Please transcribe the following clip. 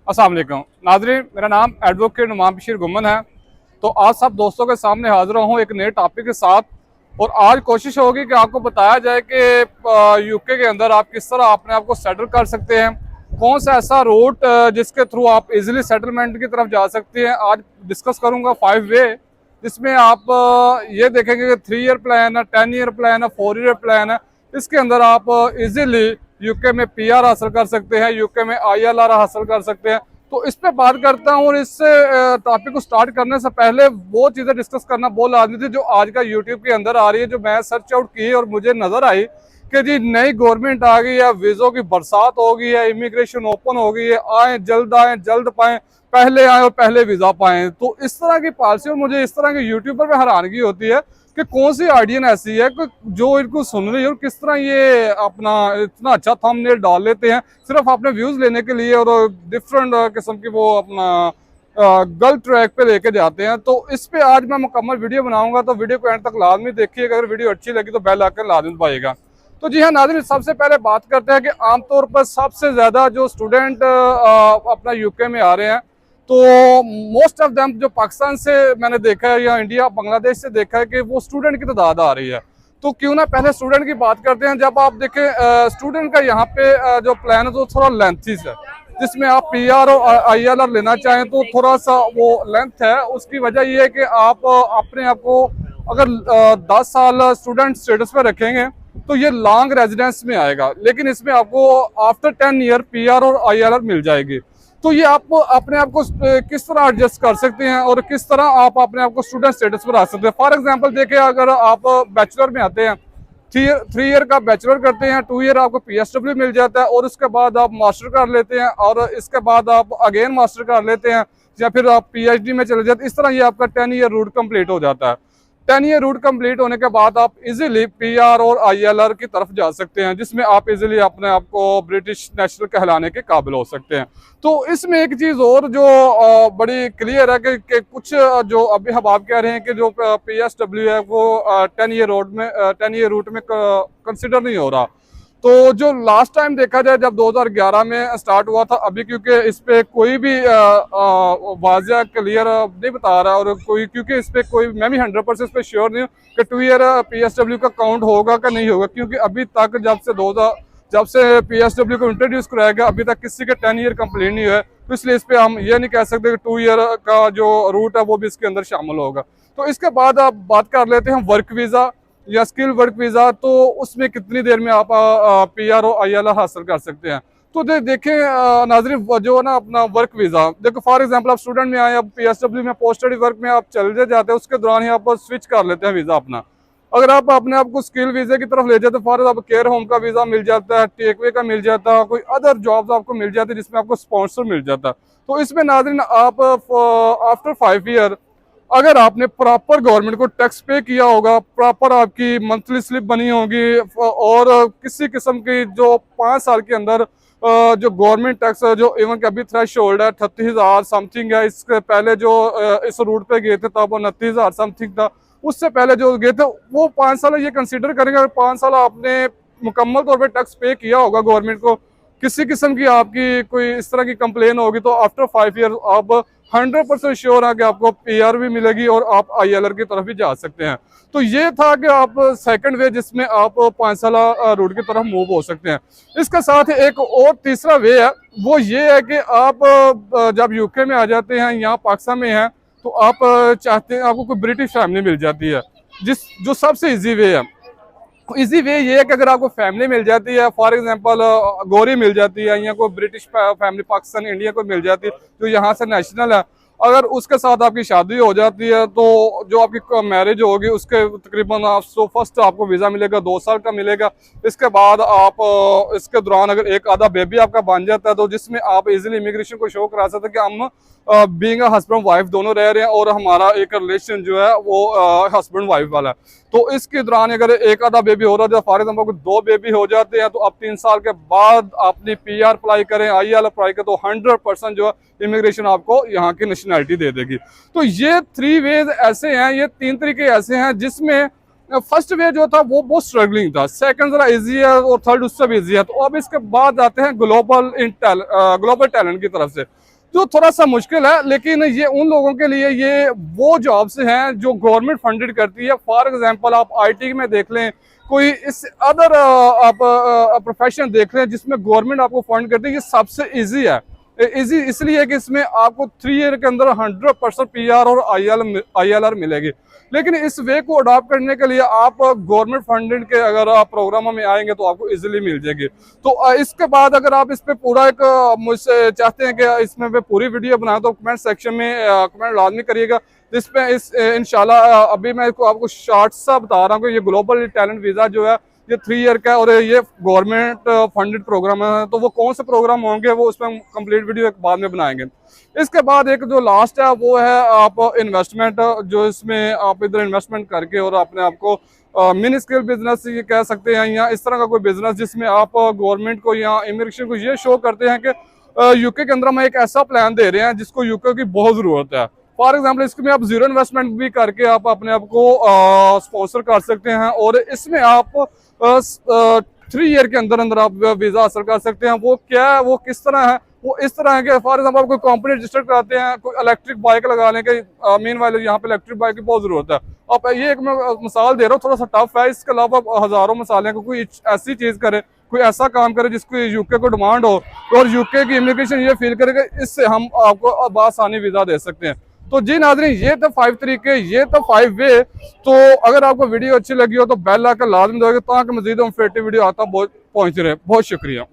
अस्सलाम वालेकुम नाज़रीन, मेरा नाम एडवोकेट नुमान बशीर गुम्मन है। तो आज सब दोस्तों के सामने हाजिर हूँ एक नए टॉपिक के साथ। और आज कोशिश होगी कि आपको बताया जाए कि यूके के अंदर आप किस तरह अपने आप को सेटल कर सकते हैं, कौन सा ऐसा रूट जिसके थ्रू आप इजीली सेटलमेंट की तरफ जा सकते हैं। आज डिस्कस करूँगा 5 वे, जिसमें आप ये देखेंगे कि 3 ईयर प्लान है, 10 ईयर प्लान है, 4 ईयर प्लान है। इसके अंदर आप इजीली यूके में पीआर हासिल कर सकते हैं, यूके में आईएलआर हासिल कर सकते हैं। तो इस पे बात करता हूँ और इससे टॉपिक को स्टार्ट करने से पहले वो चीज़ें डिस्कस करना बहुत लाजमी थी जो आज का यूट्यूब के अंदर आ रही है, जो मैं सर्च आउट की और मुझे नज़र आई कि जी नई गवर्नमेंट आ गई है, वीज़ों की बरसात हो गई है, इमिग्रेशन ओपन हो गई है, आए जल्द पाएँ, पहले आए और पहले वीज़ा पाएँ। तो इस तरह की पॉलिसी और मुझे इस तरह के यूट्यूबर में हैरानगी होती है कि कौन सी ऑडियंस ऐसी है कि जो इनको सुन रही है और किस तरह ये अपना इतना अच्छा थंबनेल डाल लेते हैं सिर्फ अपने व्यूज लेने के लिए और डिफरेंट किस्म की वो अपना गलत ट्रैक पे लेके जाते हैं। तो इस पे आज मैं मुकम्मल वीडियो बनाऊंगा, तो वीडियो को एंड तक लाजमी देखिएगा। अगर वीडियो अच्छी लगी तो बेल आइकन लाजमी दबाइएगा। तो जी हाँ नाज़रीन, सबसे पहले बात करते हैं कि आमतौर पर सबसे ज़्यादा जो स्टूडेंट अपना यूके में आ रहे हैं, तो मोस्ट ऑफ देम जो पाकिस्तान से मैंने देखा है या इंडिया बांग्लादेश से देखा है कि वो स्टूडेंट की तादाद आ रही है। तो क्यों ना पहले स्टूडेंट की बात करते हैं। जब आप देखें स्टूडेंट का यहाँ पे जो प्लान है तो थोड़ा लेंथी है, जिसमें आप पीआर और आईएलआर लेना चाहें तो थोड़ा सा वो लेंथ है। उसकी वजह ये है कि आप अपने आप को अगर 10 साल स्टूडेंट स्टेटस पे रखेंगे तो ये लॉन्ग रेजिडेंस में आएगा, लेकिन इसमें आपको आफ्टर 10 ईयर पीआर और आईएलआर मिल जाएगी। तो ये आप अपने आप को किस तरह एडजस्ट कर सकते हैं और किस तरह आप अपने आप को स्टूडेंट स्टेटस पर आ सकते हैं। फॉर एग्जांपल देखिए, अगर आप बैचलर में आते हैं, 3 ईयर का बैचलर करते हैं, 2 ईयर आपको पीएसडब्ल्यू मिल जाता है और उसके बाद आप मास्टर कर लेते हैं और इसके बाद आप अगेन मास्टर कर लेते हैं या फिर आप पीएचडी में चले जाते हैं। इस तरह ये आपका 10 ईयर रूट कंप्लीट हो जाता है। 10 ईयर रूट कंप्लीट होने के बाद आप इजीली पीआर और आईएलआर की तरफ जा सकते हैं, जिसमें आप इजीली अपने आप को ब्रिटिश नेशनल कहलाने के काबिल हो सकते हैं। तो इसमें एक चीज़ और जो बड़ी क्लियर है कि कुछ जो अभी हम आप कह रहे हैं कि जो पीएसडब्ल्यू है वो 10 ईयर रूट में कंसिडर नहीं हो रहा। तो जो लास्ट टाइम देखा जाए जब 2011 में स्टार्ट हुआ था, अभी क्योंकि इस पे कोई भी वाज़िया क्लियर नहीं बता रहा और कोई, क्योंकि इस पे कोई मैं भी 100% इस पे श्योर नहीं हूँ कि 2 ईयर पीएसडब्ल्यू का काउंट होगा कि नहीं होगा, क्योंकि अभी तक जब से पीएसडब्ल्यू को इंट्रोड्यूस कराया गया अभी तक किसी के 10 ईयर कंप्लीट नहीं हुआ है। तो इसलिए इस पे हम ये नहीं कह सकते कि 2 ईयर का जो रूट है वो भी इसके अंदर शामिल होगा। तो इसके बाद आप बात कर लेते हैं वर्क वीज़ा या स्किल वर्क वीज़ा। तो उसमें कितनी देर में आप पीआर और आईएलआर हासिल कर सकते हैं। तो देखें नाज़रीन, जो ना अपना वर्क वीज़ा, देखो फॉर एग्जांपल आप स्टूडेंट में आए, अब पीएसडब्ल्यू में पोस्ट स्टडी वर्क में आप चले जाते हैं, उसके दौरान ही आप स्विच कर लेते हैं वीज़ा अपना। अगर आप अपने आप को स्किल वीज़े की तरफ ले जाते हैं, फॉर एग्जाम्पल केयर होम का वीज़ा मिल जाता है, टेकवे का मिल जाता है, कोई अदर जॉब्स आपको मिल जाती है जिसमें आपको स्पॉन्सर मिल जाता है। तो इसमें नाज़रीन आप आफ्टर 5 ईयर अगर आपने प्रॉपर गवर्नमेंट को टैक्स पे किया होगा, प्रॉपर आपकी मंथली स्लिप बनी होगी और किसी किस्म की जो 5 साल के अंदर जो गवर्नमेंट टैक्स है, जो इवन कि अभी थ्रेश होल्ड है 38,000 समथिंग है, इसके पहले जो इस रूट पे गए थे तब 29,000 समथिंग था, उससे पहले जो गए थे वो 5 साल ये कंसिडर करेंगे। अगर 5 साल आपने मुकम्मल तौर पर टैक्स पे किया होगा गवर्नमेंट को, किसी किस्म की आपकी कोई इस तरह की कंप्लेन होगी, तो आफ्टर 5 ईयर आप 100% श्योर है कि आपको पीआर भी मिलेगी और आप आईएलआर की तरफ भी जा सकते हैं। तो ये था कि आप सेकंड वे जिसमें आप 5 साल रूट की तरफ मूव हो सकते हैं। इसके साथ एक और तीसरा वे है, वो ये है कि आप जब यूके में आ जाते हैं, यहाँ पाकिस्तान में हैं, तो आप चाहते हैं आपको कोई ब्रिटिश फैमिली मिल जाती है, जो सबसे ईजी वे है। इजी वे ये है कि अगर आपको फैमिली मिल जाती है, फॉर एग्जांपल गौरी मिल जाती है या कोई ब्रिटिश फैमिली पाकिस्तान इंडिया को मिल जाती है जो यहाँ से नेशनल है, अगर उसके साथ आपकी शादी हो जाती है तो जो आपकी मैरिज होगी उसके तकरीबन आप फर्स्ट आपको वीज़ा मिलेगा 2 साल का मिलेगा। इसके बाद आप इसके दौरान अगर एक आधा बेबी आपका बन जाता है तो जिसमें आप इजीली इमिग्रेशन को शो करा सकते हैं कि हम बीइंग हस्बैंड वाइफ दोनों रह रहे हैं और हमारा एक रिलेशन जो है वो हस्बैंड वाइफ वाला है। तो इसके दौरान अगर एक आधा बेबी हो रहा है, फॉर एग्जाम्पल को 2 बेबी हो जाते हैं, तो अब 3 साल के बाद अपनी पीआर अप्लाई करें, आईएलआर अप्लाई करें, तो 100% जो है इमिग्रेशन आपको यहाँ की नेशनलिटी दे देगी। तो ये 3 वेज ऐसे हैं, ये 3 तरीके ऐसे हैं जिसमें फर्स्ट वे जो था वो बहुत स्ट्रगलिंग था, सेकंड जरा इजी है और थर्ड उससे भी इजी है। तो अब इसके बाद आते हैं ग्लोबल टैलेंट की तरफ से। जो थोड़ा सा मुश्किल है, लेकिन ये उन लोगों के लिए ये वो जॉब्स हैं जो गवर्नमेंट फंडेड करती है। फॉर एग्जांपल आप आईटी में देख लें, कोई इस अदर आप प्रोफेशन देख लें जिसमें गवर्नमेंट आपको फंड करती है, ये सबसे इजी है। इजी इसलिए कि इसमें आपको 3 ईयर के अंदर 100% पीआर और आईएलआर मिलेगी। लेकिन इस वे को अडॉप्ट करने के लिए आप गवर्नमेंट फंडेड के अगर आप प्रोग्रामों में आएंगे तो आपको इजीली मिल जाएगी। तो इसके बाद अगर आप इस पे पूरा एक मुझसे चाहते हैं कि इसमें मैं पूरी वीडियो बनाऊं तो कमेंट सेक्शन में कमेंट लाजमी करिएगा। इस पे इंशाल्लाह अभी मैं आपको शॉर्ट सा बता रहा हूँ कि ये ग्लोबल टैलेंट वीज़ा जो है ये 3 ईयर का है और ये गवर्नमेंट फंडेड प्रोग्राम है। तो वो कौन से प्रोग्राम होंगे वो उसमें कंप्लीट वीडियो एक बाद में बनाएंगे। इसके बाद एक जो लास्ट है वो है आप इन्वेस्टमेंट, जो इसमें आप इधर इन्वेस्टमेंट करके और अपने आप को मिनी स्केल बिजनेस ये कह सकते हैं या इस तरह का कोई बिजनेस जिसमें आप गवर्नमेंट को या इमिग्रेशन को ये शो करते हैं कि यूके के अंदर हम एक ऐसा प्लान दे रहे हैं जिसको यूके की बहुत ज़रूरत है। फॉर एग्जाम्पल इसमें आप जीरो इन्वेस्टमेंट भी करके आप अपने आप को स्पॉन्सर कर सकते हैं और इसमें आप 3 ईयर के अंदर अंदर आप वीज़ा हासिल कर सकते हैं। वो क्या है, वो किस तरह है, वो इस तरह है कि फॉर एग्जाम्पल आप कोई कंपनी रजिस्टर कराते हैं, कोई इलेक्ट्रिक बाइक लगाने के मेन वाले यहाँ पे इलेक्ट्रिक बाइक की बहुत ज़रूरत है। आप ये एक मैं मिसाल दे रहा हूँ, थोड़ा सा टफ है, इसके अलावा हज़ारों मिसालें हैं। कोई ऐसी चीज़ करे, कोई ऐसा काम करे जिसको यूके को डिमांड हो और यूके की इमिग्रेशन ये फील करे कि इससे हम आपको बआसानी वीज़ा दे सकते हैं। तो जी नाज़रीन, ये तो 5 तरीके, ये तो 5 वे। तो अगर आपको वीडियो अच्छी लगी हो तो बेल आइकन लाजमी दबाइए ताकि मज़ीद हम फेटी वीडियो आता पहुँच रहे। बहुत शुक्रिया।